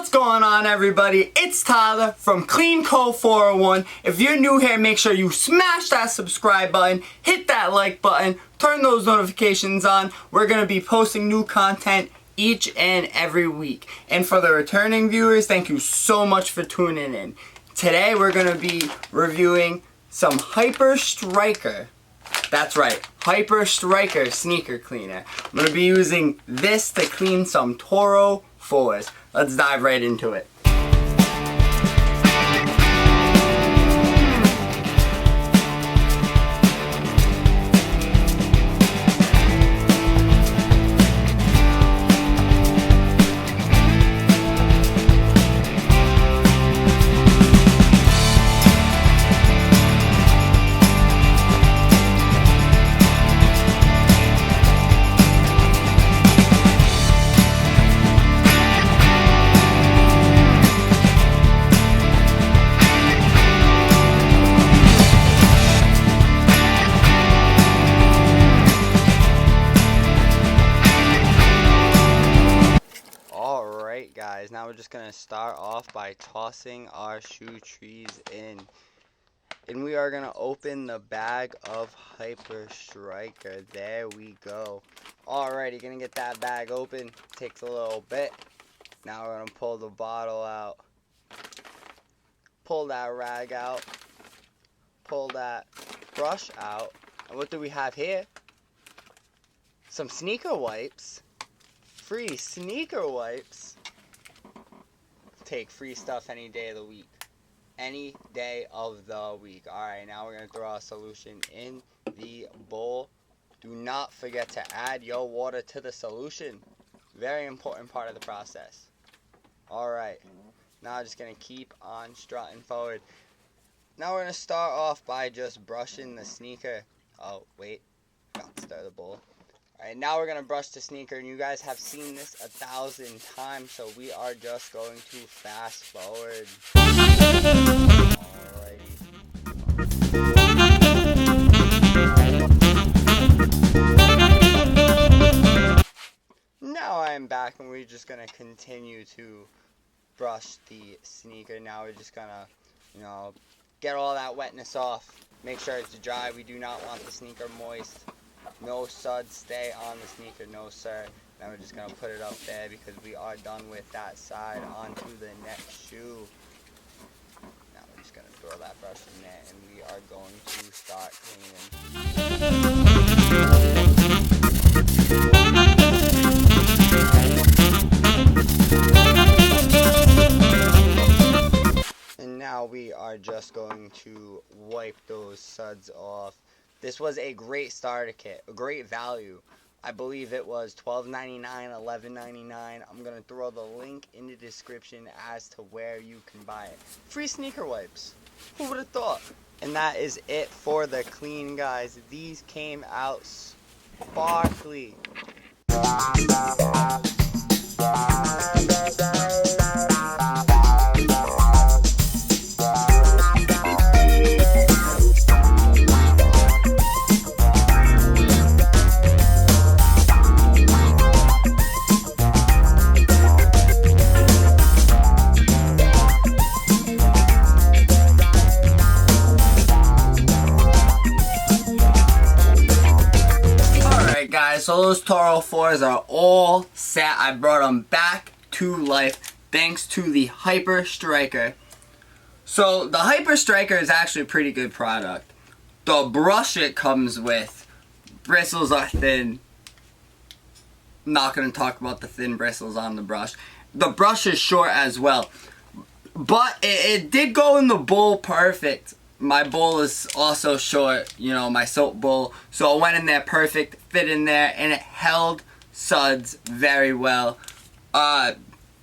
What's going on, everybody? It's Tyler from Clean Co 401. If you're new here, make sure you smash that subscribe button, hit that like button, turn those notifications on. We're going to be posting new content each and every week. And for the returning viewers, thank you so much for tuning in. Today we're going to be reviewing some Hyper Striker. That's right, Hyper Striker sneaker cleaner. I'm going to be using this to clean some Toro 4s. Let's dive right into it. Alright guys, now we're just going to start off by tossing our shoe trees in. And we are going to open the bag of Hyper Striker. There we go. Alright, you're going to get that bag open. Takes a little bit. Now we're going to pull the bottle out. Pull that rag out. Pull that brush out. And what do we have here? Some sneaker wipes. Free sneaker wipes. Take free stuff any day of the week. Any day of the week. Alright, now we're going to throw our solution in the bowl. Do not forget to add your water to the solution. Very important part of the process. Alright, now I'm just going to keep on strutting forward. Now we're going to start off by just brushing the sneaker. Oh, wait. Got to stir the bowl. Alright, now we're going to brush the sneaker, and you guys have seen this 1,000 times, so we are just going to fast forward. Alrighty. Now I'm back, and we're just going to continue to brush the sneaker. Now we're just going to, get all that wetness off. Make sure it's dry. We do not want the sneaker moist. No suds stay on the sneaker, no sir. Now we're just going to put it up there because we are done with that side. Onto the next shoe. Now we're just going to throw that brush in there and we are going to start cleaning. And now we are just going to wipe those suds off. This was a great starter kit, a great value. I believe it was $12.99, $11.99. I'm going to throw the link in the description as to where you can buy it. Free sneaker wipes. Who would have thought? And that is it for the clean, guys. These came out sparkly. So those Toro 4s are all set. I brought them back to life thanks to the Hyper Striker. So the Hyper Striker is actually a pretty good product. The brush it comes with, bristles are thin. I'm not going to talk about the thin bristles on the brush. The brush is short as well. But it did go in the bowl perfect. My bowl is also short, my soap bowl. So it went in there perfect, fit in there, and it held suds very well. And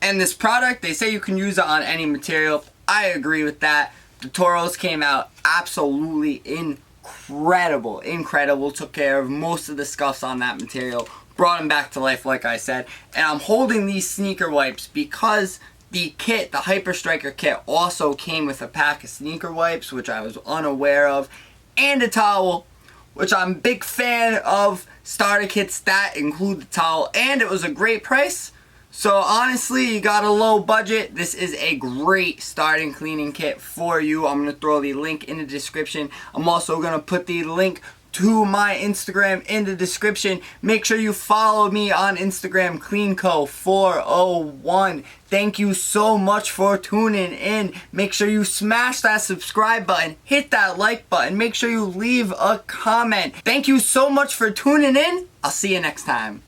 this product, they say you can use it on any material. I agree with that. The Toros came out absolutely incredible. Incredible. Took care of most of the scuffs on that material. Brought them back to life, like I said. And I'm holding these sneaker wipes because the kit, the Hyper Striker kit, also came with a pack of sneaker wipes, which I was unaware of, and a towel, which I'm a big fan of starter kits that include the towel, and it was a great price. So honestly, you got a low budget, this is a great starting cleaning kit for you. I'm going to throw the link in the description. I'm also going to put the link to my Instagram in the description. Make sure you follow me on Instagram, CleanCo401. Thank you so much for tuning in. Make sure you smash that subscribe button, hit that like button, make sure you leave a comment. Thank you so much for tuning in. I'll see you next time.